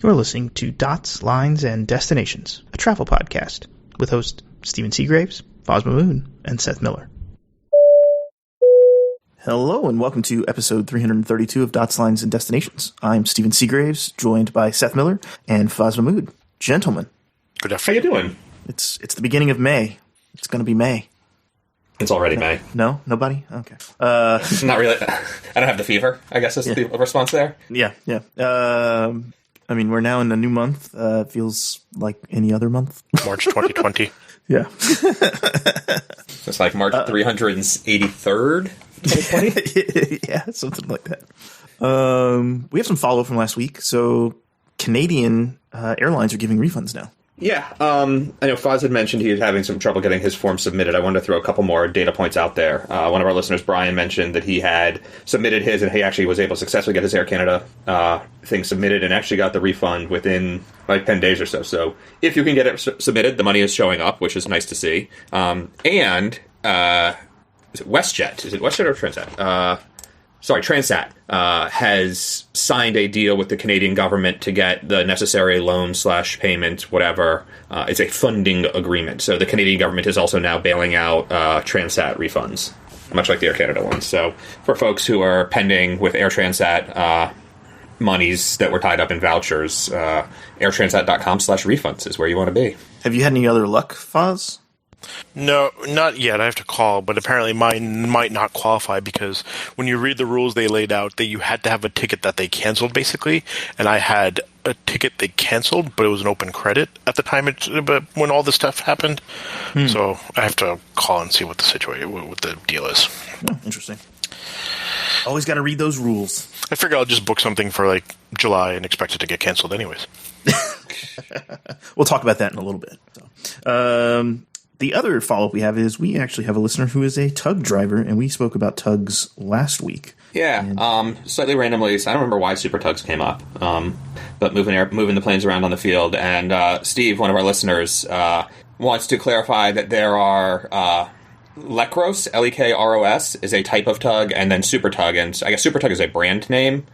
You're listening to Dots, Lines, and Destinations, a travel podcast with hosts Stephen Seagraves, Fosma Moon, and Seth Miller. Hello, and welcome to episode 332 of Dots, Lines, and Destinations. I'm Stephen Seagraves, joined by Seth Miller and Fosma Moon. Gentlemen. Good afternoon. How you doing? It's the beginning of May. It's going to be May. It's already May. No? Nobody? Okay. Not really. I don't have the fever, I guess is the response there. Yeah. I mean, we're now in a new month. Feels like any other month. March 2020. Yeah. It's like March 383rd, 2020? Yeah, something like that. We have some follow from last week. So Canadian airlines are giving refunds now. Yeah, I know Foz had mentioned he was having some trouble getting his form submitted. I wanted to throw a couple more data points out there. One of our listeners, Brian, mentioned that he had submitted his, and he actually was able to successfully get his Air Canada thing submitted and actually got the refund within like 10 days or so. So if you can get it submitted, the money is showing up, which is nice to see. And is it WestJet? Is it WestJet or Transat? Transat has signed a deal with the Canadian government to get the necessary loan/payment, whatever. It's a funding agreement. So the Canadian government is also now bailing out Transat refunds, much like the Air Canada ones. So for folks who are pending with Air Transat monies that were tied up in vouchers, airtransat.com/refunds is where you want to be. Have you had any other luck, Foz? No, not yet. I have to call, but apparently mine might not qualify because when you read the rules they laid out, that you had to have a ticket that they canceled, basically. And I had a ticket they canceled, but it was an open credit at the time when all this stuff happened. So I have to call and see what the situation, what the deal is. Oh, interesting. Always got to read those rules. I figure I'll just book something for like July and expect it to get canceled anyways. We'll talk about that in a little bit. So, the other follow-up we have is we actually have a listener who is a tug driver, and we spoke about tugs last week. Yeah, slightly randomly. So I don't remember why super tugs came up, but moving the planes around on the field. And Steve, one of our listeners, wants to clarify that there are Lekros, Lekros, is a type of tug, and then super tug, and I guess super tug is a brand name,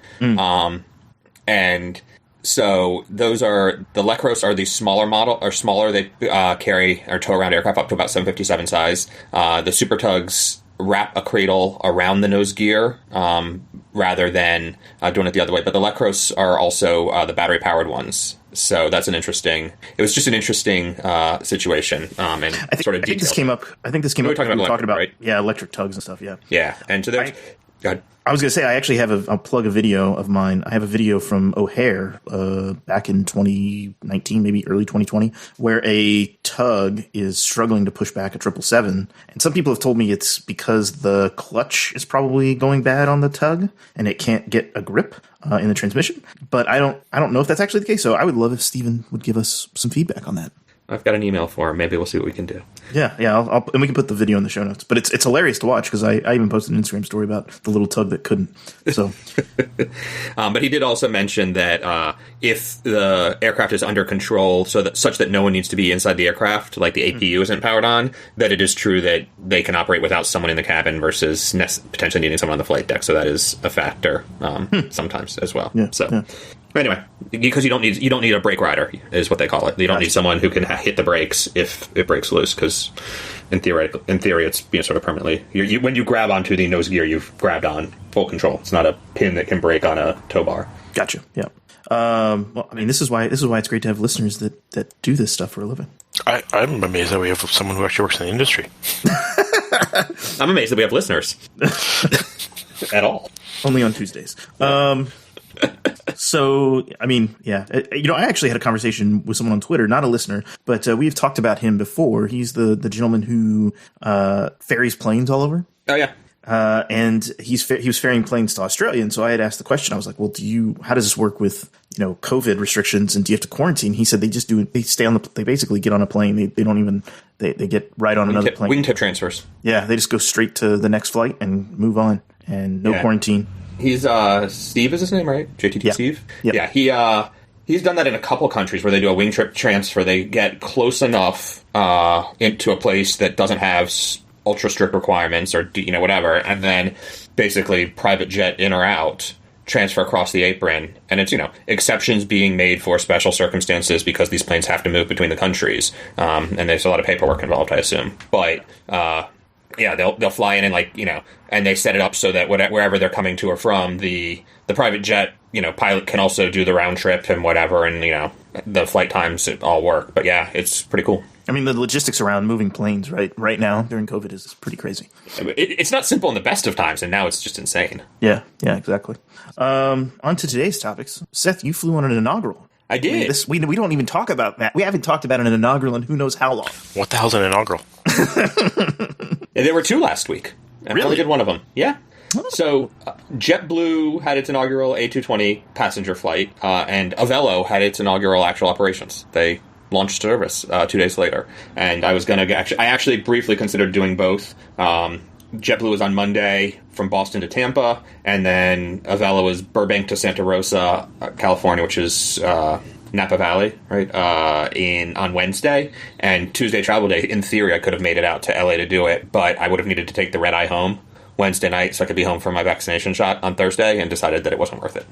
and so those are the Lekros are the smaller model or smaller. They carry or tow around aircraft up to about 757 size. The super tugs wrap a cradle around the nose gear rather than doing it the other way. But the Lekros are also the battery powered ones. So that's it was just an interesting situation. And I think this came up. We were talking about right? Yeah, electric tugs and stuff. Yeah. Yeah. And so there's. Go ahead. I was going to say, I actually have I'll plug a video of mine. I have a video from O'Hare back in 2019, maybe early 2020, where a tug is struggling to push back a 777. And some people have told me it's because the clutch is probably going bad on the tug and it can't get a grip in the transmission. But I don't know if that's actually the case. So I would love if Stephen would give us some feedback on that. I've got an email for him. Maybe we'll see what we can do. Yeah, and we can put the video in the show notes. But it's hilarious to watch because I even posted an Instagram story about the little tug that couldn't. So, but he did also mention that if the aircraft is under control, such that no one needs to be inside the aircraft, like the APU isn't powered on, that it is true that they can operate without someone in the cabin versus potentially needing someone on the flight deck. So that is a factor sometimes as well. Yeah, so. Yeah. Anyway, because you don't need a brake rider is what they call it. You don't need someone who can hit the brakes if it breaks loose, because in theory it's sort of permanently. When you grab onto the nose gear, you've grabbed on full control. It's not a pin that can break on a tow bar. Gotcha. Yeah. Well, I mean, this is why it's great to have listeners that do this stuff for a living. I'm amazed that we have someone who actually works in the industry. I'm amazed that we have listeners at all. Only on Tuesdays. So, I mean, yeah. I actually had a conversation with someone on Twitter, not a listener, but we've talked about him before. He's the gentleman who ferries planes all over. Oh, yeah. And he was ferrying planes to Australia, and so I had asked the question. I was like, "Well, how does this work with COVID restrictions, and do you have to quarantine?" He said they just do it. They stay they basically get on a plane. They don't even they get right on another plane. Wingtip transfers. Yeah, they just go straight to the next flight and move on, and no quarantine. He's Steve is his name, right? JTT yeah. Steve. Yep. Yeah, he's done that in a couple countries where they do a wing trip transfer. They get close enough into a place that doesn't have ultra strict requirements or whatever, and then basically private jet in or out transfer across the apron, and it's, exceptions being made for special circumstances because these planes have to move between the countries, and there's a lot of paperwork involved, I assume. But yeah, they'll fly in and and they set it up so that wherever they're coming to or from, the private jet pilot can also do the round trip and whatever, and the flight times all work. But yeah, it's pretty cool. I mean, the logistics around moving planes right now during COVID is pretty crazy. It's not simple in the best of times, and now it's just insane. Yeah, exactly. On to today's topics. Seth, you flew on an inaugural. I did. We don't even talk about that. We haven't talked about an inaugural in who knows how long. What the hell's an inaugural? There were 2 last week. I Really? only did one of them. Yeah. So JetBlue had its inaugural A220 passenger flight, and Avelo had its inaugural actual operations. They launched service 2 days later, and I was going to I actually briefly considered doing both. JetBlue was on Monday from Boston to Tampa, and then Avelo was Burbank to Santa Rosa, California, which is Napa Valley, right? On Wednesday, and Tuesday travel day. In theory, I could have made it out to LA to do it, but I would have needed to take the red eye home Wednesday night so I could be home for my vaccination shot on Thursday, and decided that it wasn't worth it.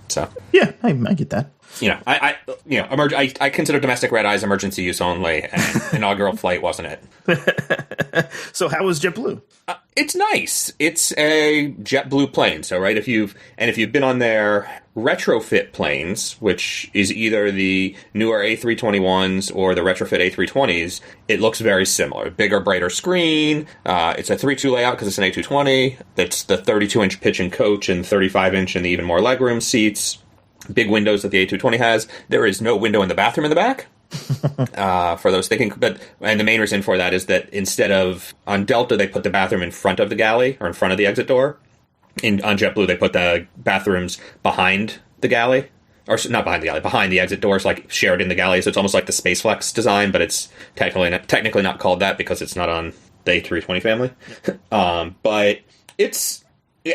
So Yeah, I get that. I consider domestic red eyes emergency use only, and inaugural flight wasn't it. So how was JetBlue? It's nice. It's a JetBlue plane. So, right, if you've been on their retrofit planes, which is either the newer A321s or the retrofit A320s, it looks very similar. Bigger, brighter screen. It's a 3-2 layout because it's an A220. It's the 32-inch pitch and coach and 35-inch and the even more legroom seats. Big windows that the A220 has. There is no window in the bathroom in the back. For those thinking, and the main reason for that is that instead of on Delta they put the bathroom in front of the galley or in front of the exit door. On JetBlue they put the bathrooms behind the galley, or not behind the galley, behind the exit doors, like shared in the galley. So it's almost like the SpaceFlex design, but it's technically not called that because it's not on the A320 family. But it's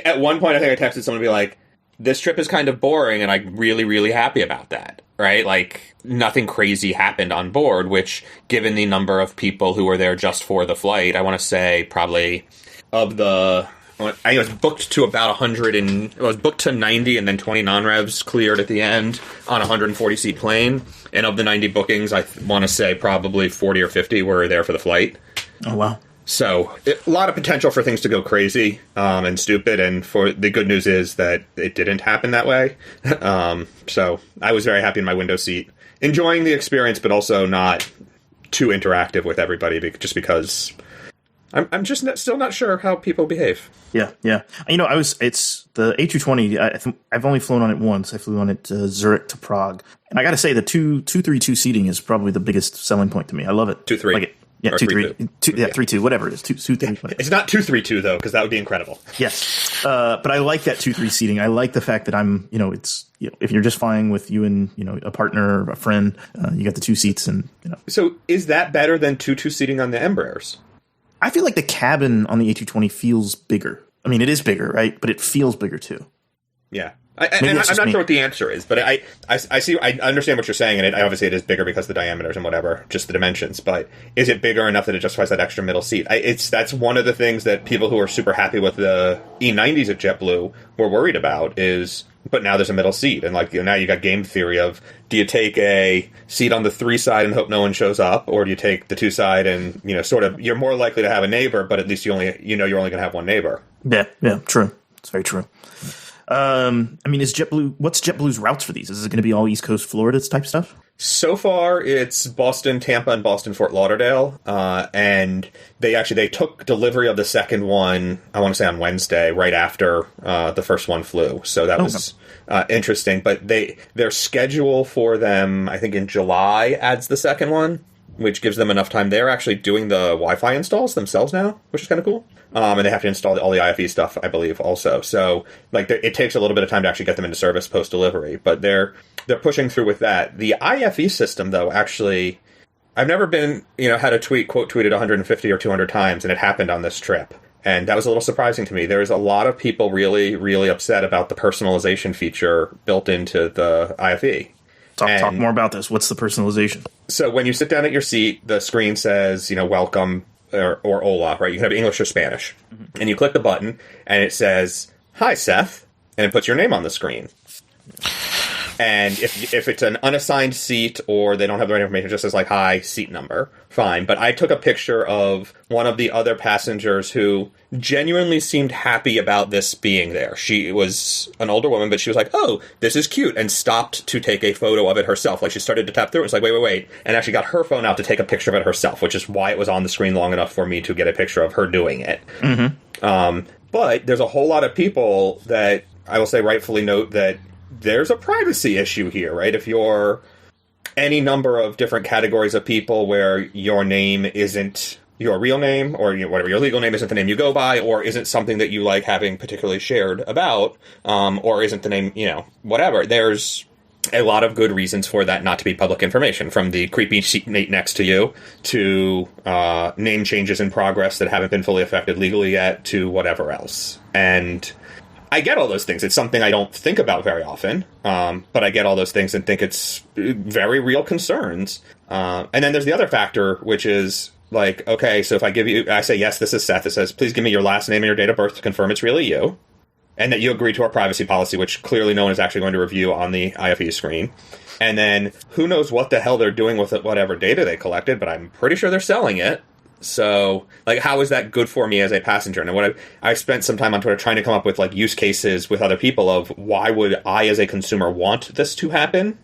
at one point I think I texted someone to be like, this trip is kind of boring, and I'm really, really happy about that, right? Like, nothing crazy happened on board, which, given the number of people who were there just for the flight, I want to say probably of the... I was booked to about 100 and... I was booked to 90, and then 20 non-revs cleared at the end on a 140-seat plane. And of the 90 bookings, I want to say probably 40 or 50 were there for the flight. Oh, wow. So, a lot of potential for things to go crazy and stupid, and for the good news is that it didn't happen that way. So, I was very happy in my window seat, enjoying the experience, but also not too interactive with everybody, just because I'm just still not sure how people behave. Yeah. It's the A220. I've only flown on it once. I flew on it Zurich to Prague, and I got to say the 232 seating is probably the biggest selling point to me. I love it. 2-3. Like it. Yeah, 2-3. 3-2, whatever it is. 2-3. Whatever. It's not 2-3-2 though, because that would be incredible. Yes, but I like that 2-3 seating. I like the fact that I'm, it's if you're just flying with you and a partner or a friend, you got the 2 seats and So is that better than 2-2 seating on the Embraers? I feel like the cabin on the A220 feels bigger. I mean, it is bigger, right? But it feels bigger too. Yeah. I'm not sure what the answer is, but I understand what you're saying, and obviously it is bigger because of the diameters and whatever, just the dimensions, but is it bigger enough that it justifies that extra middle seat? That's one of the things that people who are super happy with the E90s at JetBlue were worried about but now there's a middle seat, and now you got game theory of, do you take a seat on the 3 side and hope no one shows up, or do you take the 2 side and, sort of, you're more likely to have a neighbor, but at least you're only going to have one neighbor. Yeah, true. It's very true. I mean, what's JetBlue's routes for these? Is it going to be all East Coast Florida type stuff? So far, it's Boston, Tampa, and Boston, Fort Lauderdale. And they took delivery of the second one, I want to say on Wednesday, right after the first one flew. So that was interesting. But their schedule for them, I think in July, adds the second one, which gives them enough time. They're actually doing the Wi-Fi installs themselves now, which is kind of cool. And they have to install all the IFE stuff, I believe, also. So, it takes a little bit of time to actually get them into service post-delivery. But they're pushing through with that. The IFE system, though, actually, I've never been, had a quote tweeted 150 or 200 times, and it happened on this trip. And that was a little surprising to me. There was a lot of people really, really upset about the personalization feature built into the IFE. Talk more about this. What's the personalization? So when you sit down at your seat, the screen says, welcome, or hola, right? You can have English or Spanish. Mm-hmm. And you click the button, and it says, "Hi, Seth." and it puts your name on the screen. And if it's an unassigned seat or they don't have the right information, it just says, like, hi, seat number, fine. But I took a picture of one of the other passengers who genuinely seemed happy about this being there. She was an older woman, but she was like, oh, this is cute, and stopped to take a photo of it herself. Like, she started to tap through it, and was like, wait, and actually got her phone out to take a picture of it herself, which is why it was on the screen long enough for me to get a picture of her doing it. Mm-hmm. But there's a whole lot of people that I will say rightfully note that there's a privacy issue here, right? If you're any number of different categories of people where your name isn't your real name, or whatever, your legal name isn't the name you go by, or isn't something that you like having particularly shared about, or isn't the name, whatever, there's a lot of good reasons for that not to be public information, from the creepy seatmate next to you, to name changes in progress that haven't been fully effected legally yet, to whatever else. And I get all those things. It's something I don't think about very often, but I get all those things and think it's very real concerns. And then there's the other factor, which is, like, okay, so if I say, yes, this is Seth, it says, please give me your last name and your date of birth to confirm it's really you, and that you agree to our privacy policy, which clearly no one is actually going to review on the IFE screen. And then who knows what the hell they're doing with whatever data they collected, but I'm pretty sure they're selling it. So, like, how is that good for me as a passenger? And what I spent some time on Twitter trying to come up with, like, use cases with other people of why would I as a consumer want this to happen?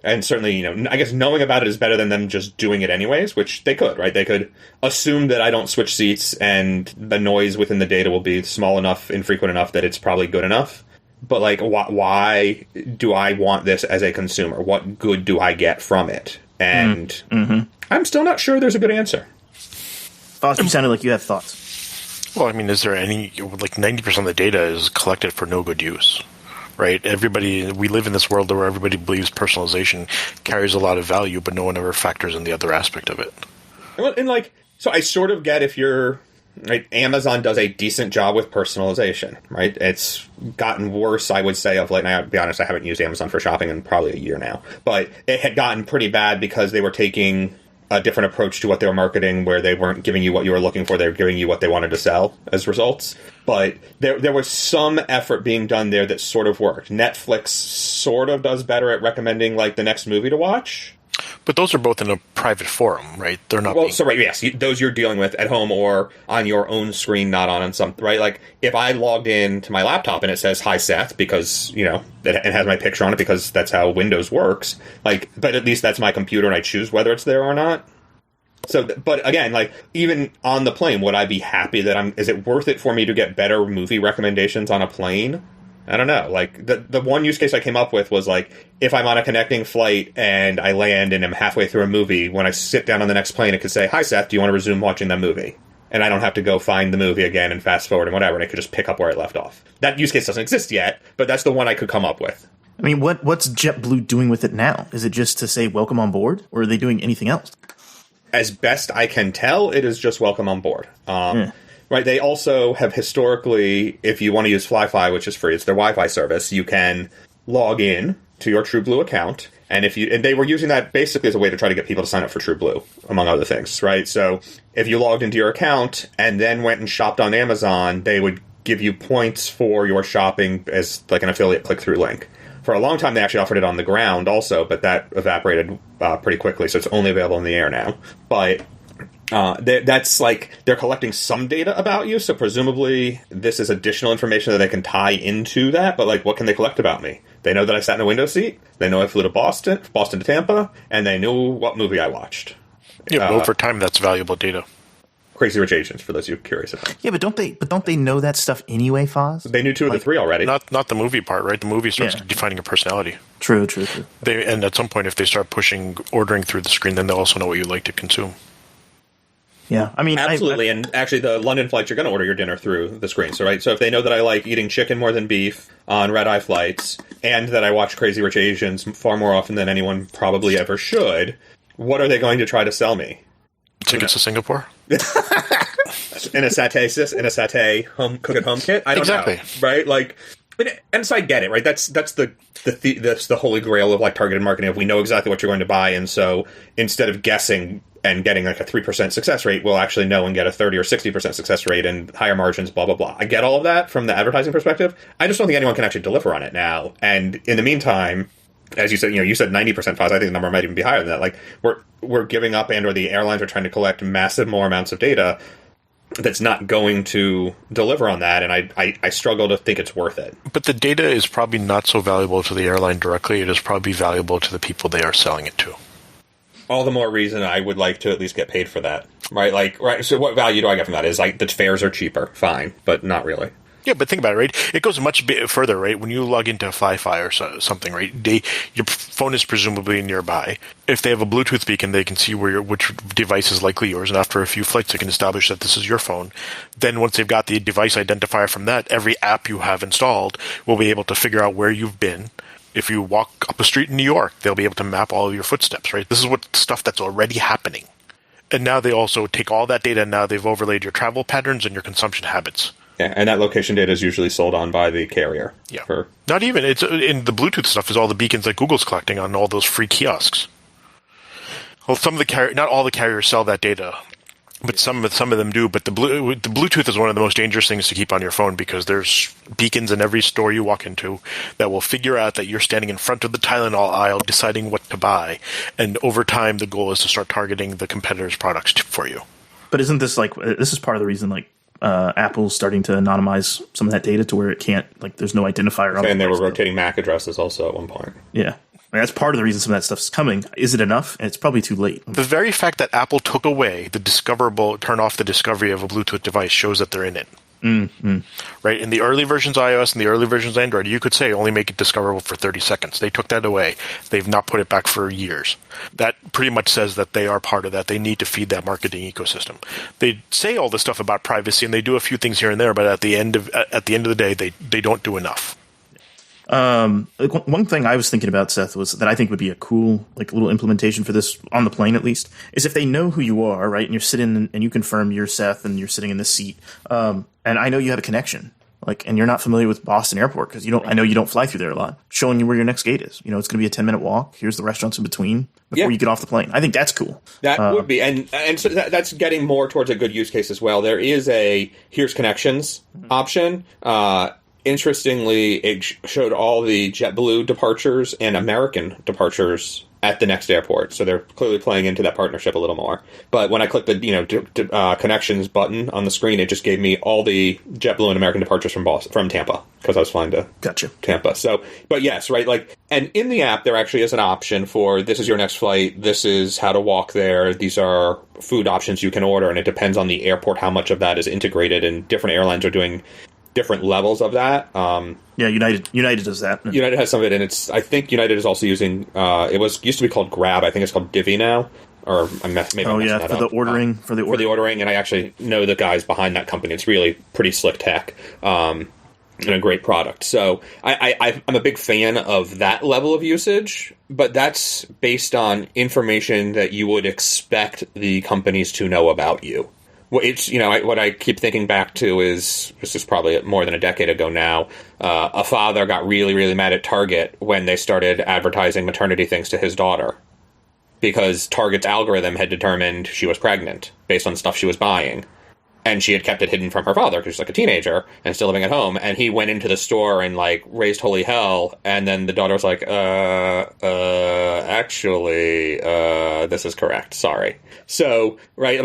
And certainly, I guess knowing about it is better than them just doing it anyways, which they could, right? They could assume that I don't switch seats and the noise within the data will be small enough, infrequent enough that it's probably good enough. But, like, why do I want this as a consumer? What good do I get from it? And I'm still not sure there's a good answer. Foss, you sounded like you have thoughts. Well, I mean, is there any, like, 90% of the data is collected for no good use, right? We live in this world where everybody believes personalization carries a lot of value, but no one ever factors in the other aspect of it. And, like, so I sort of get if you're, right, Amazon does a decent job with personalization, right? It's gotten worse, I would say, of late. And I'll be honest, I haven't used Amazon for shopping in probably a year now. But it had gotten pretty bad because they were taking a different approach to what they were marketing, where they weren't giving you what you were looking for, they were giving you what they wanted to sell as results. But there was some effort being done there that sort of worked. Netflix sort of does better at recommending, like, the next movie to watch. But those are both in a private forum, right? They're not. Well, so right, yes, those you're dealing with at home or on your own screen, not on some, right? Like, if I logged in to my laptop and it says "Hi Seth" because it has my picture on it because that's how Windows works. Like, but at least that's my computer and I choose whether it's there or not. So, but again, like, even on the plane, would I be happy that is it worth it for me to get better movie recommendations on a plane? I don't know. Like, the one use case I came up with was, like, if I'm on a connecting flight and I land and I'm halfway through a movie, when I sit down on the next plane, it could say, "Hi, Seth, do you want to resume watching that movie?" And I don't have to go find the movie again and fast forward and whatever, and it could just pick up where I left off. That use case doesn't exist yet, but that's the one I could come up with. I mean, what's JetBlue doing with it now? Is it just to say welcome on board, or are they doing anything else? As best I can tell, it is just welcome on board. Right, they also have historically, if you want to use FlyFi, which is free, it's their Wi-Fi service, you can log in to your TrueBlue account, and they were using that basically as a way to try to get people to sign up for TrueBlue, among other things, right? So if you logged into your account and then went and shopped on Amazon, they would give you points for your shopping as, like, an affiliate click-through link. For a long time, they actually offered it on the ground also, but that evaporated pretty quickly, so it's only available in the air now. But that's like, they're collecting some data about you, so presumably this is additional information that they can tie into that, but, like, what can they collect about me? They know that I sat in a window seat, they know I flew to Boston to Tampa, and they knew what movie I watched. Yeah, but over time, that's valuable data. Crazy Rich Asians, for those of you curious about. Yeah, but don't they know that stuff anyway, Foz? They knew two of the three already. Not the movie part, right? The movie starts defining a personality. True. And at some point, if they start ordering through the screen, then they'll also know what you like to consume. Yeah, I mean, absolutely. And actually, the London flights, you're going to order your dinner through the screen. So, right. So if they know that I like eating chicken more than beef on red-eye flights, and that I watch Crazy Rich Asians far more often than anyone probably ever should, what are they going to try to sell me? Tickets to Singapore? in a satay cook at home kit? I don't know. Right? Like, and so I get it, right? That's the holy grail of, like, targeted marketing. If we know exactly what you're going to buy, and so instead of guessing, and getting like a 3% success rate will actually know and get a 30 or 60% success rate and higher margins, blah, blah, blah. I get all of that from the advertising perspective. I just don't think anyone can actually deliver on it now. And in the meantime, as you said, you said 90% Foz. I think the number might even be higher than that. Like we're giving up, and or the airlines are trying to collect massive more amounts of data that's not going to deliver on that, and I struggle to think it's worth it. But the data is probably not so valuable to the airline directly. It is probably valuable to the people they are selling it to. All the more reason I would like to at least get paid for that, right? So what value do I get from that? Is like the fares are cheaper, fine, but not really. Yeah, but think about it, right? It goes much further, right? When you log into Fly-Fi or something, right? Your phone is presumably nearby. If they have a Bluetooth beacon, they can see which device is likely yours, and after a few flights, they can establish that this is your phone. Then once they've got the device identifier from that, every app you have installed will be able to figure out where you've been. If you walk up a street in New York, they'll be able to map all of your footsteps, right? This is stuff that's already happening. And now they also take all that data, and now they've overlaid your travel patterns and your consumption habits. Yeah, and that location data is usually sold on by the carrier. Yeah. Not even. It's in the Bluetooth stuff is all the beacons that Google's collecting on all those free kiosks. Well, not all the carriers sell that data, but some of them do. But the Bluetooth is one of the most dangerous things to keep on your phone because there's beacons in every store you walk into that will figure out that you're standing in front of the Tylenol aisle deciding what to buy. And over time, the goal is to start targeting the competitors' products for you. But isn't this this is part of the reason Apple's starting to anonymize some of that data to where it can't, there's no identifier on it. And they were rotating MAC addresses also at one point. Yeah. That's part of the reason some of that stuff's coming. Is it enough? It's probably too late. The very fact that Apple took away turn off the discovery of a Bluetooth device shows that they're in it. Mm-hmm. Right? In the early versions of iOS and the early versions of Android, you could say only make it discoverable for 30 seconds. They took that away. They've not put it back for years. That pretty much says that they are part of that. They need to feed that marketing ecosystem. They say all this stuff about privacy, and they do a few things here and there, but at the end of the day, they don't do enough. One thing I was thinking about, Seth, was that I think would be a cool, little implementation for this on the plane, at least, is if they know who you are, right? And you're sitting and you confirm you're Seth and you're sitting in this seat. And I know you have a connection, and you're not familiar with Boston Airport because I know you don't fly through there a lot, showing you where your next gate is. It's going to be a 10-minute walk. Here's the restaurants in between before you get off the plane. I think that's cool. That would be. And so that's getting more towards a good use case as well. There is a here's connections option. Interestingly, it showed all the JetBlue departures and American departures at the next airport, so they're clearly playing into that partnership a little more. But when I clicked the connections button on the screen, it just gave me all the JetBlue and American departures from Tampa because I was flying to Tampa. So, but yes, right, and in the app there actually is an option for this is your next flight, this is how to walk there, these are food options you can order, and it depends on the airport how much of that is integrated, and different airlines are doing different levels of that. United does that. United has some of it, and I think United is also using. It used to be called Grab. I think it's called Divvy now. Or maybe for the ordering, and I actually know the guys behind that company. It's really pretty slick tech, and a great product. So I'm a big fan of that level of usage, but that's based on information that you would expect the companies to know about you. It's what I keep thinking back to is this is probably more than a decade ago now. A father got really, really mad at Target when they started advertising maternity things to his daughter because Target's algorithm had determined she was pregnant based on stuff she was buying, and she had kept it hidden from her father because she's a teenager and still living at home. And he went into the store and raised holy hell, and then the daughter was like, actually, this is correct. Sorry. So right,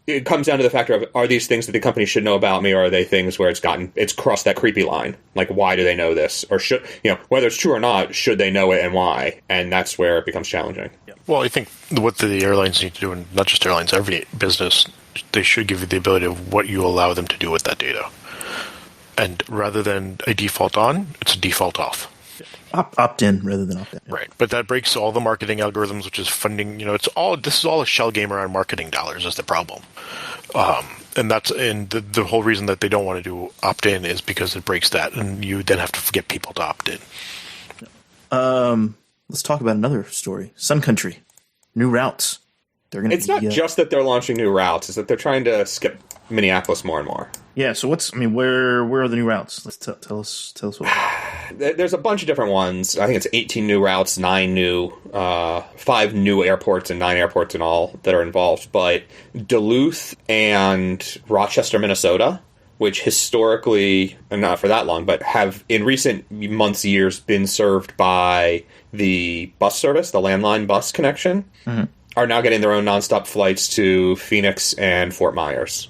it comes down to the factor of, are these things that the company should know about me, or are they things where it's crossed that creepy line? Why do they know this? Or should, whether it's true or not, should they know it and why? And that's where it becomes challenging. Well, I think what the airlines need to do, and not just airlines, every business, they should give you the ability of what you allow them to do with that data. And rather than a default on, it's a default off. Opt in rather than opt in. Right, but that breaks all the marketing algorithms, which is funding. This is all a shell game around marketing dollars. Is the problem, and the whole reason that they don't want to do opt in is because it breaks that, and you then have to get people to opt in. Let's talk about another story. Sun Country, new routes. It's not just that they're launching new routes; it's that they're trying to skip Minneapolis more and more. Yeah. So where are the new routes? Let's tell us what. There's a bunch of different ones. I think it's 18 new routes, 5 new airports, and 9 airports in all that are involved. But Duluth and Rochester, Minnesota, which historically, and not for that long, but have in recent months, years, been served by the bus service, the landline bus connection, are now getting their own nonstop flights to Phoenix and Fort Myers.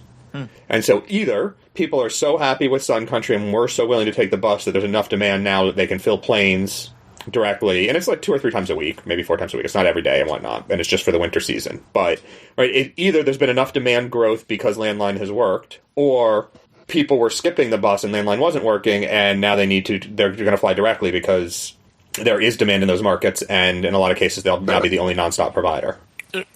And so either people are so happy with Sun Country and we're so willing to take the bus that there's enough demand now that they can fill planes directly, and it's like 2 or 3 times a week, maybe 4 times a week. It's not every day and whatnot, and it's just for the winter season. But either there's been enough demand growth because landline has worked, or people were skipping the bus and landline wasn't working, and now they're going to fly directly because there is demand in those markets, and in a lot of cases they'll now be the only nonstop provider.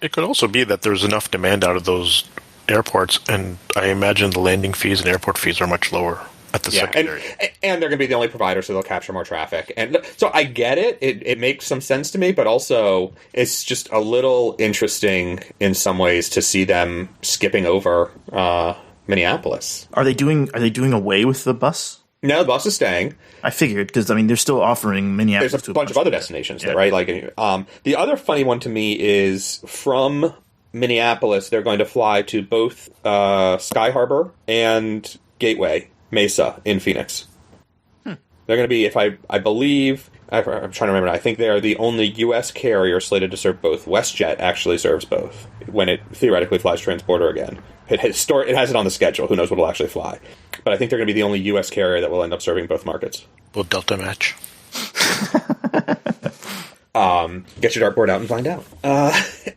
It could also be that there's enough demand out of those airports, and I imagine the landing fees and airport fees are much lower at the secondary. And they're going to be the only provider, so they'll capture more traffic. And so I get it. It makes some sense to me, but also it's just a little interesting in some ways to see them skipping over Minneapolis. Are they doing away with the bus? No, the bus is staying. I figured, because they're still offering Minneapolis. There's a bunch of other destinations there, right? Like, the other funny one to me is from Minneapolis, they're going to fly to both Sky Harbor and Gateway Mesa in Phoenix. They're going to be, if I believe, I'm trying to remember. I think they are the only U.S. carrier slated to serve both. WestJet actually serves both when it theoretically flies transborder again. It has it on the schedule. Who knows what will actually fly? But I think they're going to be the only U.S. carrier that will end up serving both markets. Will Delta match? Get your dartboard out and find out.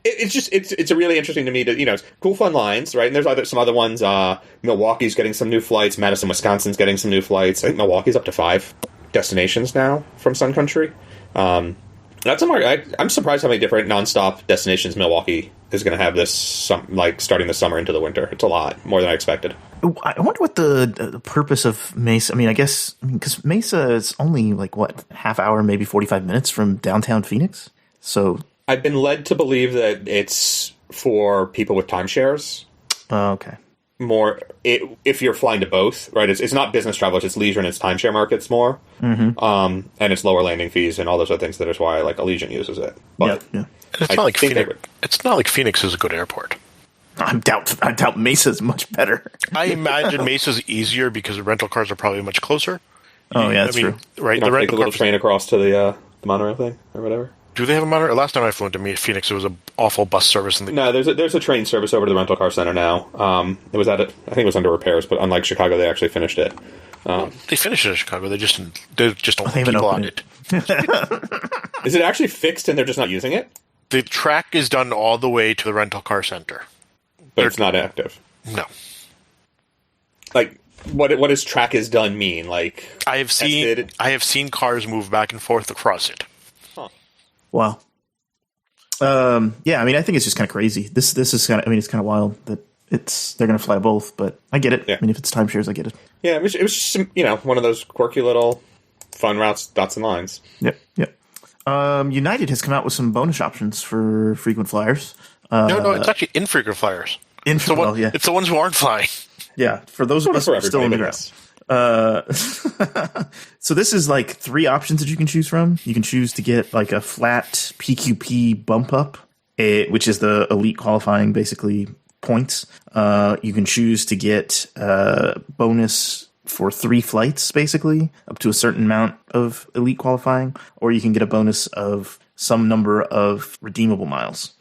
It's really interesting to me to, cool fun lines, right? And there's some other ones. Milwaukee's getting some new flights. Madison, Wisconsin's getting some new flights. I think Milwaukee's up to 5 destinations now from Sun Country. That's a market. I'm surprised how many different nonstop destinations Milwaukee is going to have starting this summer into the winter. It's a lot more than I expected. I wonder what the purpose of Mesa. Because Mesa is only half hour, maybe 45 minutes from downtown Phoenix. So I've been led to believe that it's for people with timeshares. Oh, okay. More if you're flying to both, right? It's not business travelers, it's leisure and it's timeshare markets more. And it's lower landing fees and all those other things. That is why Allegiant uses it. But yeah. It's not like Phoenix. It's not like Phoenix is a good airport. I doubt Mesa's much better. I imagine Mesa's easier because the rental cars are probably much closer. Oh yeah, that's true. Right, the rental little train across to the monorail thing or whatever. Do they have a monorail? Last time I flew into Phoenix, it was an awful bus service. No, there's a train service over to the rental car center now. I think it was under repairs, but unlike Chicago, they actually finished it. They finished it in Chicago. They just don't have people on it. Is it actually fixed and they're just not using it? The track is done all the way to the rental car center, but it's not active. No. What does track is done mean? I have seen cars move back and forth across it. Wow. Yeah, I think it's just kind of crazy. This is kind of, it's kind of wild that they're going to fly both, but I get it. Yeah. If it's timeshares, I get it. Yeah, it was just, one of those quirky little fun routes, dots and lines. Yep. United has come out with some bonus options for frequent flyers. No, it's actually infrequent flyers. It's the ones who aren't flying. Yeah, for those of us who are still in the ground. So this is 3 options that you can choose from. You can choose to get a flat PQP bump up, which is the elite qualifying basically points. You can choose to get bonus for 3 flights basically up to a certain amount of elite qualifying, or you can get a bonus of some number of redeemable miles.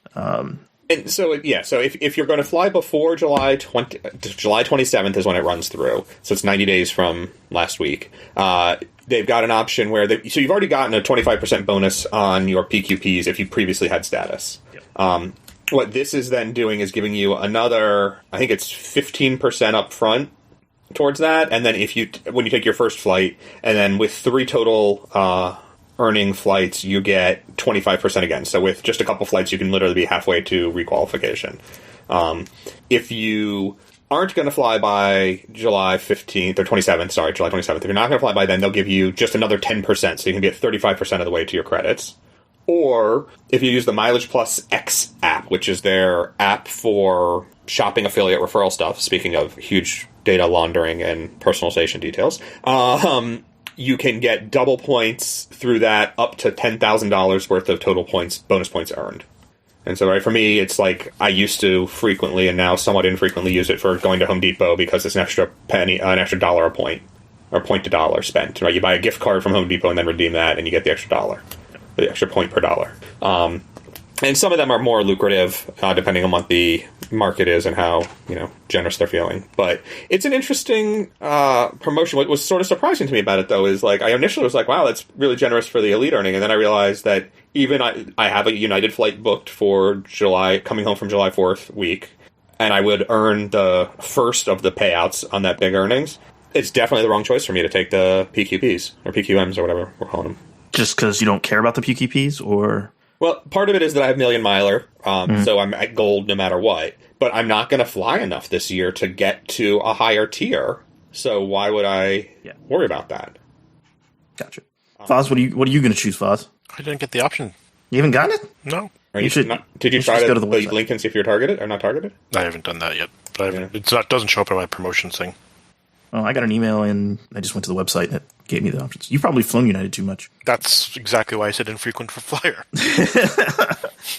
And so if you're going to fly before July 27th is when it runs through. So it's 90 days from last week. They've got an option where so you've already gotten a 25% bonus on your PQPs if you previously had status. Yep. What this is then doing is giving you another, I think it's 15% up front towards that, and then when you take your first flight, and then with 3 total earning flights, you get 25% again. So with just a couple flights, you can literally be halfway to requalification. If you aren't going to fly by July 15th or 27th, July 27th, if you're not going to fly by then, they'll give you just another 10%, so you can get 35% of the way to your credits. Or if you use the Mileage Plus X app, which is their app for shopping affiliate referral stuff, speaking of huge data laundering and personalization details, you can get double points through that up to $10,000 worth of total points, bonus points earned. And so, right, for me, it's like I used to frequently and now somewhat infrequently use it for going to Home Depot because it's an extra dollar a point, or point to dollar spent. Right, you buy a gift card from Home Depot and then redeem that, and you get the extra dollar, the extra point per dollar. And some of them are more lucrative, depending on what the market is and how generous they're feeling. But it's an interesting promotion. What was sort of surprising to me about it, though, is like I initially was like, "Wow, that's really generous for the elite earning," and then I realized that even I have a United flight booked for July, coming home from July 4th week, and I would earn the first of the payouts on that big earnings. It's definitely the wrong choice for me to take the PQPs or PQMs or whatever we're calling them. Just because you don't care about the PQPs, or? Well, part of it is that I have Million Miler, so I'm at gold no matter what. But I'm not going to fly enough this year to get to a higher tier, so why would I worry about that? Gotcha. Foz, what are you going to choose, Foz? I didn't get the option. You haven't gotten it? No. You should. Did you try to go to the link and see if you're targeted or not targeted? I haven't done that yet. But it doesn't show up in my promotions thing. Oh, I got an email and I just went to the website and it gave me the options. You've probably flown United too much. That's exactly why I said infrequent for flyer.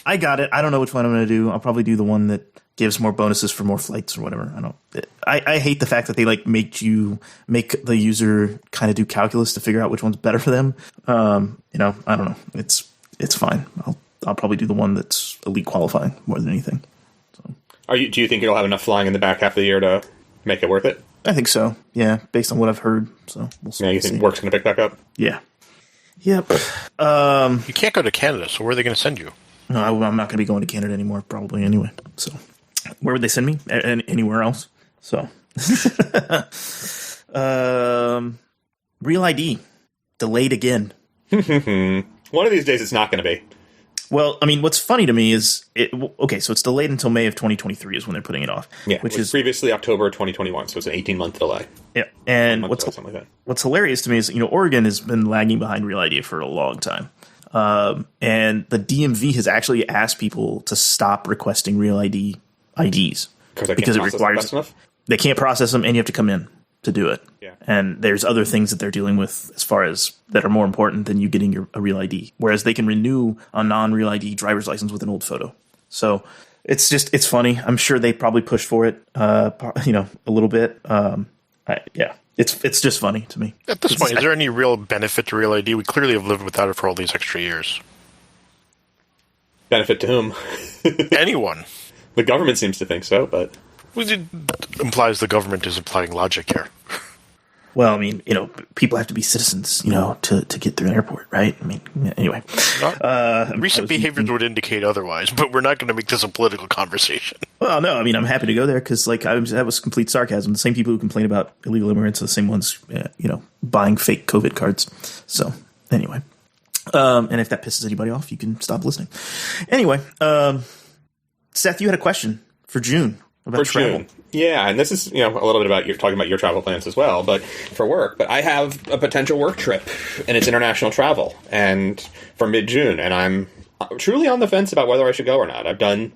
I got it. I don't know which one I'm going to do. I'll probably do the one that gives more bonuses for more flights or whatever. I hate the fact that they make the user kind of do calculus to figure out which one's better for them. I don't know. It's fine. I'll probably do the one that's elite qualifying more than anything. So. Do you think you'll have enough flying in the back half of the year to make it worth it? I think so. Yeah, based on what I've heard. So we'll see. Yeah, you think work's going to pick back up? Yeah. Yep. You can't go to Canada, so where are they going to send you? No, I'm not going to be going to Canada anymore, probably anyway. So where would they send me? Anywhere else? So Real ID delayed again. One of these days, it's not going to be. Well, I mean, what's funny to me is so it's delayed until May of 2023 is when they're putting it off. Yeah, which is previously October 2021, so it's an 18-month delay. Yeah, and what's hilarious to me is Oregon has been lagging behind Real ID for a long time, and the DMV has actually asked people to stop requesting Real ID IDs because it requires they can't process them, and you have to come in to do it. Yeah. And there's other things that they're dealing with as far as that are more important than you getting a Real ID. Whereas they can renew a non-Real ID driver's license with an old photo. So it's funny. I'm sure they probably pushed for it, a little bit. It's just funny to me. At this point, is there any real benefit to Real ID? We clearly have lived without it for all these extra years. Benefit to whom? Anyone. The government seems to think so, but... It implies the government is applying logic here. Well, I mean, people have to be citizens, to get through an airport, right? I mean, anyway. Recent behaviors would indicate otherwise, but we're not going to make this a political conversation. Well, no, I mean, I'm happy to go there because, that was complete sarcasm. The same people who complain about illegal immigrants are the same ones, buying fake COVID cards. So, anyway. And if that pisses anybody off, you can stop listening. Anyway, Seth, you had a question for June. For travel. June. Yeah, and this is, a little bit about talking about your travel plans as well, but for work. But I have a potential work trip, and it's international travel, and for mid-June, and I'm truly on the fence about whether I should go or not. I've done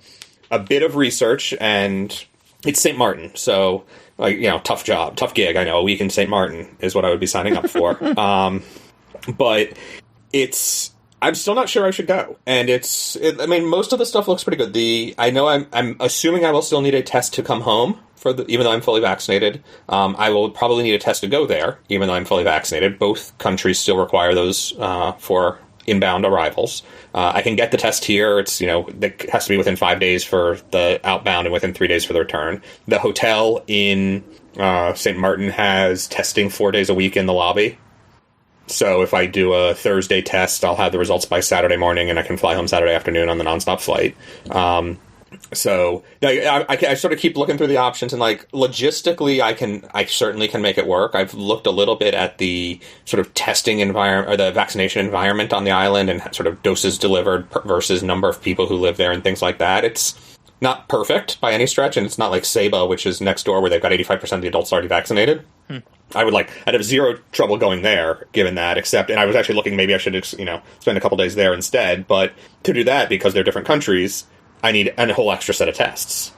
a bit of research, and it's St. Martin, so, tough job, tough gig, I know. A week in St. Martin is what I would be signing up for. But I'm still not sure I should go, and most of the stuff looks pretty good. I'm assuming I will still need a test to come home even though I'm fully vaccinated. I will probably need a test to go there, even though I'm fully vaccinated. Both countries still require those for inbound arrivals. I can get the test here. It has to be within 5 days for the outbound and within 3 days for the return. The hotel in St. Martin has testing 4 days a week in the lobby. So if I do a Thursday test, I'll have the results by Saturday morning, and I can fly home Saturday afternoon on the nonstop flight. So I sort of keep looking through the options, and logistically, I certainly can make it work. I've looked a little bit at the sort of testing environment or the vaccination environment on the island, and sort of doses delivered versus number of people who live there and things like that. It's not perfect by any stretch, and it's not like Saba, which is next door, where they've got 85% of the adults already vaccinated. I'd have zero trouble going there, given that, and I was actually looking, maybe I should, spend a couple days there instead, but to do that, because they're different countries, I need a whole extra set of tests.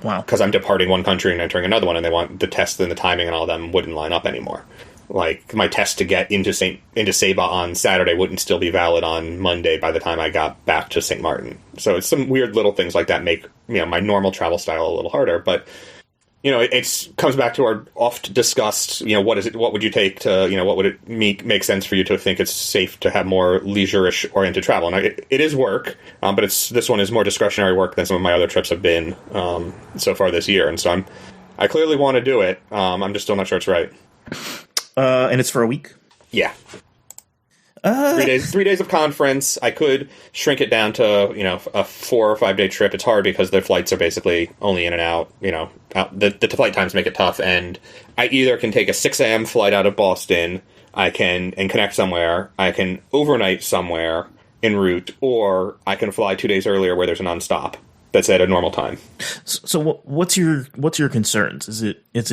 Wow. Because I'm departing one country and entering another one, and they want the test and the timing and all of them wouldn't line up anymore. Like, my test to get into Saba on Saturday wouldn't still be valid on Monday by the time I got back to St. Martin. So it's some weird little things like that make, my normal travel style a little harder. But, it comes back to our oft discussed, what would you take to, what would it make sense for you to think it's safe to have more leisure-ish oriented travel? And it is work, but this one is more discretionary work than some of my other trips have been so far this year. And so I clearly want to do it. I'm just still not sure it's right. And it's for a week? Yeah. 3 days of conference. I could shrink it down to, a 4 or 5 day trip. It's hard because their flights are basically only in and out, the flight times make it tough. And I either can take a 6 a.m. flight out of Boston, and connect somewhere, I can overnight somewhere en route, or I can fly 2 days earlier where there's a nonstop that's at a normal time. So what's your concerns? Is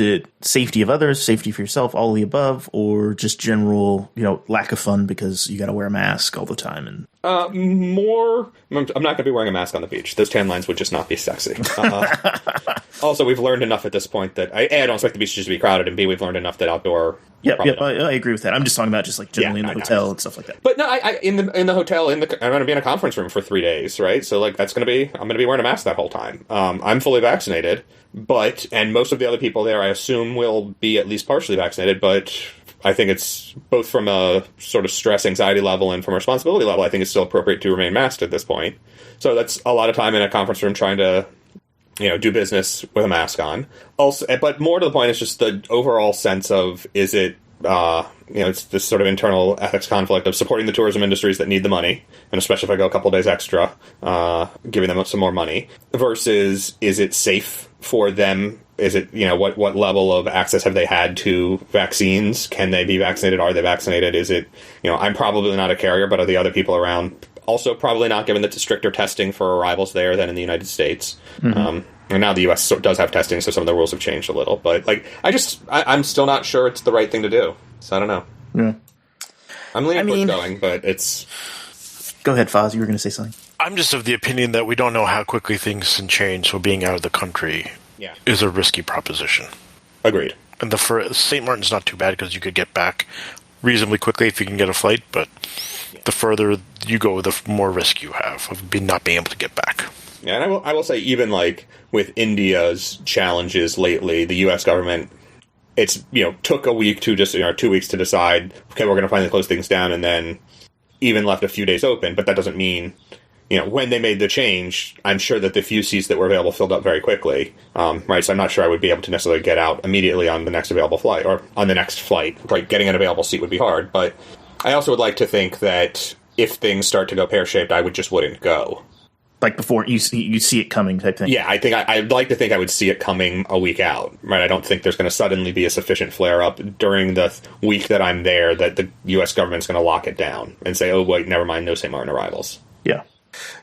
it safety of others, safety for yourself, all of the above, or just general, lack of fun because you got to wear a mask all the time? And more. I'm not going to be wearing a mask on the beach. Those tan lines would just not be sexy. Also, we've learned enough at this point that I don't expect the beaches to be crowded, and B, we've learned enough that outdoor. Yep, I agree with that. I'm just talking about just like generally in the hotel and stuff like that. But no, in the hotel, I'm going to be in a conference room for 3 days, right? So like I'm going to be wearing a mask that whole time. I'm fully vaccinated, and most of the other people there, I assume, will be at least partially vaccinated. But I think it's both from a sort of stress, anxiety level and from a responsibility level, I think it's still appropriate to remain masked at this point. So that's a lot of time in a conference room trying to, do business with a mask on. Also, but more to the point, it's just the overall sense of, is it, it's this sort of internal ethics conflict of supporting the tourism industries that need the money, and especially if I go a couple days extra, giving them some more money, versus is it safe for them? Is it, what level of access have they had to vaccines? Can they be vaccinated? Are they vaccinated? Is it, I'm probably not a carrier, but are the other people around also probably not, given that it's stricter testing for arrivals there than in the United States? Mm-hmm. And now the U.S. does have testing, so some of the rules have changed a little. But, I'm still not sure it's the right thing to do. So I don't know. Yeah. I'm leaning towards going, but it's... Go ahead, Foz. You were going to say something. I'm just of the opinion that we don't know how quickly things can change, so being out of the country is a risky proposition. Agreed. And St. Martin's not too bad because you could get back reasonably quickly if you can get a flight, but the further you go, the more risk you have of not being able to get back. Yeah, and I will say, even with India's challenges lately, the U.S. government, it's took a week to just 2 weeks to decide, okay, we're going to finally close things down, and then even left a few days open. But that doesn't mean, when they made the change, I'm sure that the few seats that were available filled up very quickly, right? So I'm not sure I would be able to necessarily get out immediately on the next available flight, or on the next flight, right? Getting an available seat would be hard, but I also would like to think that if things start to go pear-shaped, I wouldn't go. Like before you see it coming type thing. Yeah, I think I'd like to think I would see it coming a week out, right? I don't think there's going to suddenly be a sufficient flare-up during the week that I'm there that the U.S. government's going to lock it down and say, oh, wait, never mind, no St. Martin arrivals. Yeah.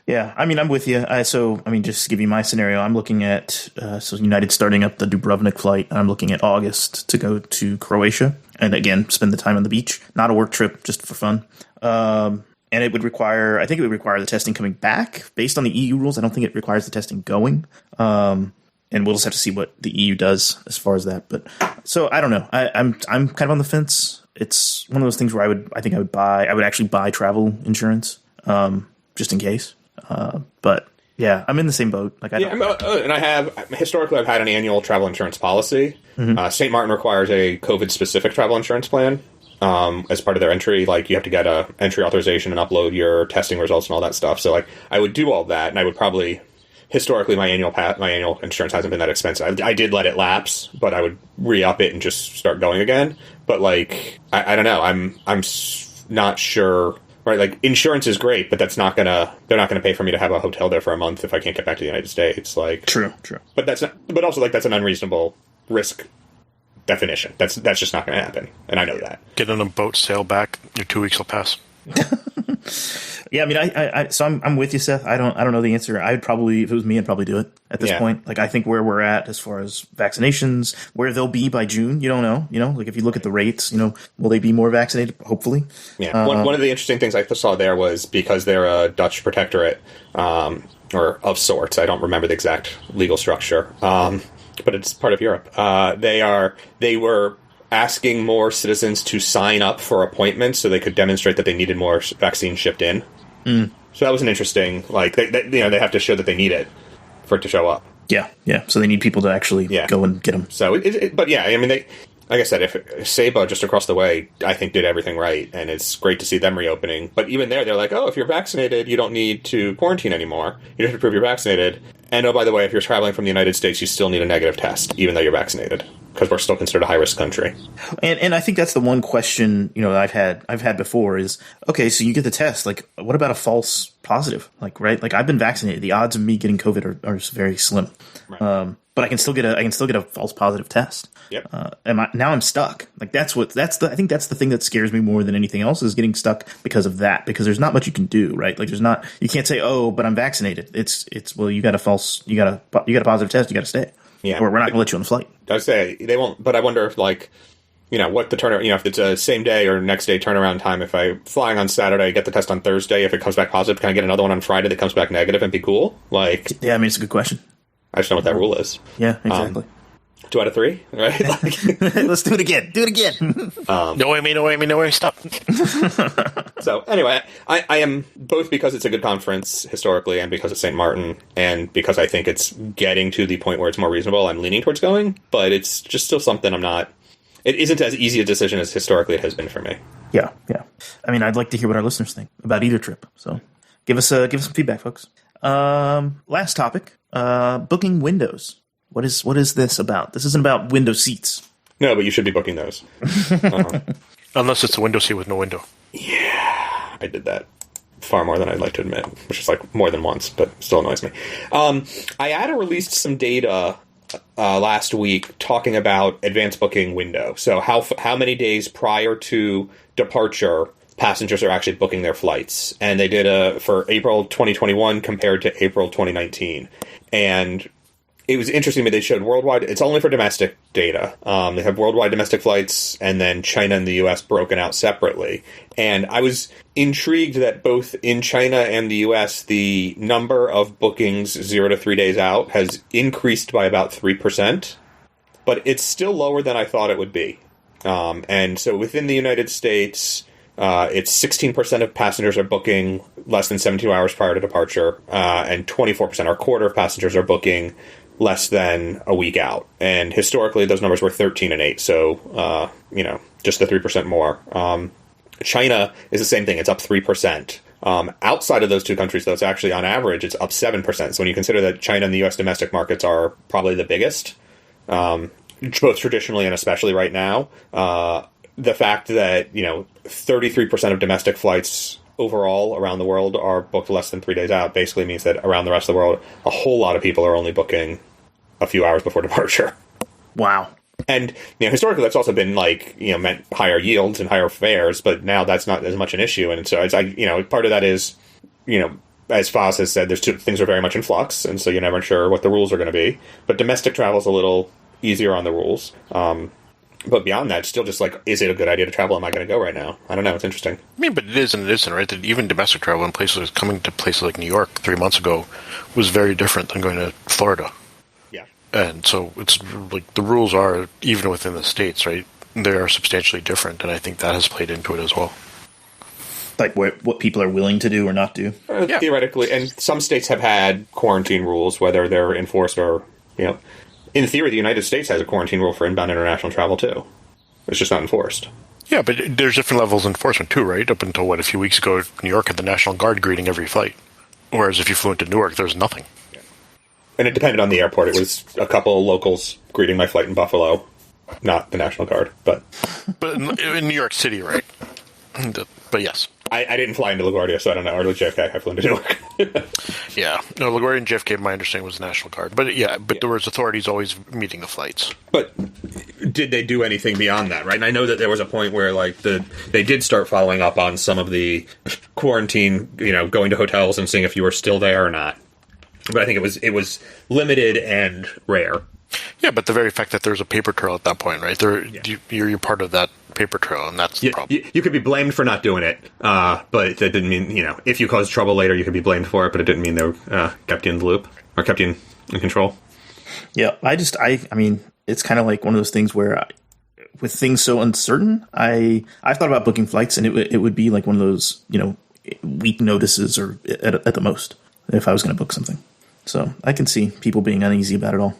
Yeah, I'm with you. Just to give you my scenario, I'm looking at, United starting up the Dubrovnik flight, and I'm looking at August to go to Croatia, and again, spend the time on the beach. Not a work trip, just for fun. And it would require the testing coming back based on the EU rules. I don't think it requires the testing going. And we'll just have to see what the EU does as far as that. But so I don't know. I'm kind of on the fence. It's one of those things where I would actually buy travel insurance, just in case. But yeah, I'm in the same boat. And historically I've had an annual travel insurance policy. Mm-hmm. St. Martin requires a COVID specific travel insurance plan. As part of their entry, you have to get a entry authorization and upload your testing results and all that stuff. So, I would do all that, and I would probably, historically, my annual insurance hasn't been that expensive. I did let it lapse, but I would re-up it and just start going again. But, I don't know. I'm not sure. Right, insurance is great, but they're not gonna pay for me to have a hotel there for a month if I can't get back to the United States. True. But that's an unreasonable risk definition. That's just not going to happen, and I know that. Get on a boat, sail back. Your 2 weeks will pass. Yeah, I mean, I'm with you, Seth. I don't know the answer. I'd probably, if it was me, I'd probably do it at this point. Like, I think where we're at as far as vaccinations, where they'll be by June, you don't know. You know, like if you look at the rates, you know, will they be more vaccinated? Hopefully. Yeah. One of the interesting things I saw there was because they're a Dutch protectorate, or of sorts. I don't remember the exact legal structure, but it's part of Europe. They were asking more citizens to sign up for appointments so they could demonstrate that they needed more vaccine shipped in. So that was an interesting, like, they have to show that they need it for it to show up. Yeah. So they need people to actually go and get them. So, but yeah, I mean, like I said, if Saba just across the way, I think did everything right, and it's great to see them reopening. But even there, they're like, oh, if you're vaccinated, you don't need to quarantine anymore. You just have to prove you're vaccinated. And oh, by the way, if you're traveling from the United States, you still need a negative test, even though you're vaccinated, because we're still considered a high-risk country. And I think that's the one question, you know, that I've had before is, okay, so you get the test, like, what about a false positive? Like, right? Like, I've been vaccinated. The odds of me getting COVID are very slim. Right. But I can still get a false positive test. Yep. Now I'm stuck. Like, I think that's the thing that scares me more than anything else is getting stuck because of that, because there's not much you can do, right? Like, you can't say, oh, but I'm vaccinated. It's well, you got a positive test, you got to stay. Yeah. Or we're not going to let you on the flight. I say they won't, but I wonder if, like, you know, what the turnaround, you know, if it's a same day or next day turnaround time, if I'm flying on Saturday, get the test on Thursday, if it comes back positive, can I get another one on Friday that comes back negative and be cool? Like, yeah, I mean, it's a good question. I just know what that rule is. Yeah, exactly. 2 out of 3, right? Let's do it again. Do it again. No way, stop. So anyway, I am, both because it's a good conference historically and because it's St. Martin and because I think it's getting to the point where it's more reasonable, I'm leaning towards going, but it's just still something it isn't as easy a decision as historically it has been for me. Yeah. I mean, I'd like to hear what our listeners think about either trip. So give us some feedback, folks. Last topic, booking windows. What is this about? This isn't about window seats. No, but you should be booking those. Unless it's a window seat with no window. Yeah, I did that far more than I'd like to admit, which is like more than once, but still annoys me. IATA released some data last week talking about advanced booking window. So how many days prior to departure passengers are actually booking their flights. And they did for April 2021 compared to April 2019. And it was interesting to me. They showed worldwide. It's only for domestic data. They have worldwide domestic flights and then China and the U.S. broken out separately. And I was intrigued that both in China and the U.S., the number of bookings 0 to 3 days out has increased by about 3%. But it's still lower than I thought it would be. And so within the United States, it's 16% of passengers are booking less than 72 hours prior to departure, and 24%, or a quarter of passengers, are booking less than a week out. And historically, those numbers were 13 and 8, so, just the 3% more. China is the same thing. It's up 3%. Outside of those two countries, though, it's actually, on average, it's up 7%. So when you consider that China and the U.S. domestic markets are probably the biggest, both traditionally and especially right now, the fact that, 33% of domestic flights overall around the world are booked less than 3 days out basically means that around the rest of the world, a whole lot of people are only booking a few hours before departure. Wow. And, historically that's also been meant higher yields and higher fares, but now that's not as much an issue. And so it's part of that is, as Foz has said, things are very much in flux. And so you're never sure what the rules are going to be, but domestic travel is a little easier on the rules. But beyond that, still just is it a good idea to travel? Am I going to go right now? I don't know. It's interesting. I mean, but it is and it isn't, right? That even domestic travel in places, coming to places like New York 3 months ago, was very different than going to Florida. Yeah. And so it's like the rules are, even within the states, right? They are substantially different, and I think that has played into it as well. Like what people are willing to do or not do? Yeah. Theoretically, and some states have had quarantine rules, whether they're enforced or, in theory, the United States has a quarantine rule for inbound international travel, too. It's just not enforced. Yeah, but there's different levels of enforcement, too, right? Up until, a few weeks ago, New York had the National Guard greeting every flight. Whereas if you flew into Newark, there's nothing. Yeah. And it depended on the airport. It was a couple of locals greeting my flight in Buffalo, not the National Guard. But in New York City, right? But yes. I didn't fly into LaGuardia, so I don't know. Or JFK, I flew into Newark. Yeah. No, LaGuardia and JFK, my understanding, was the National Guard. But there was authorities always meeting the flights. But did they do anything beyond that, right? And I know that there was a point where, they did start following up on some of the quarantine, going to hotels and seeing if you were still there or not. But I think it was limited and rare. Yeah, but the very fact that there's a paper trail at that point, right? You're part of that paper trail, and that's the problem. You could be blamed for not doing it, but that didn't mean, if you caused trouble later, you could be blamed for it, but it didn't mean they kept you in the loop or kept you in control. Yeah, I mean, it's kind of like one of those things where with things so uncertain, I've thought about booking flights, and it would be like one of those, week notices or at the most if I was going to book something. So I can see people being uneasy about it all.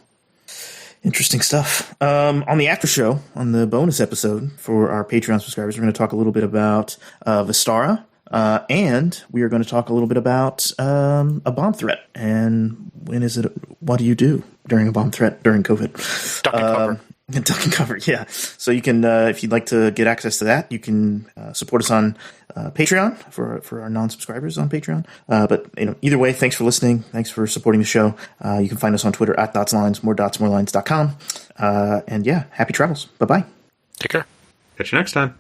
Interesting stuff. On the after show, on the bonus episode for our Patreon subscribers, we're going to talk a little bit about Vistara, and we are going to talk a little bit about a bomb threat. And when is it? What do you do during a bomb threat during COVID? Duck and cover. Duck and cover, yeah. So you can, if you'd like to get access to that, you can support us on Patreon for our non-subscribers on Patreon. But either way, thanks for listening. Thanks for supporting the show. You can find us on Twitter at DotsLines, moredotsmorelines.com. And yeah, happy travels. Bye-bye. Take care. Catch you next time.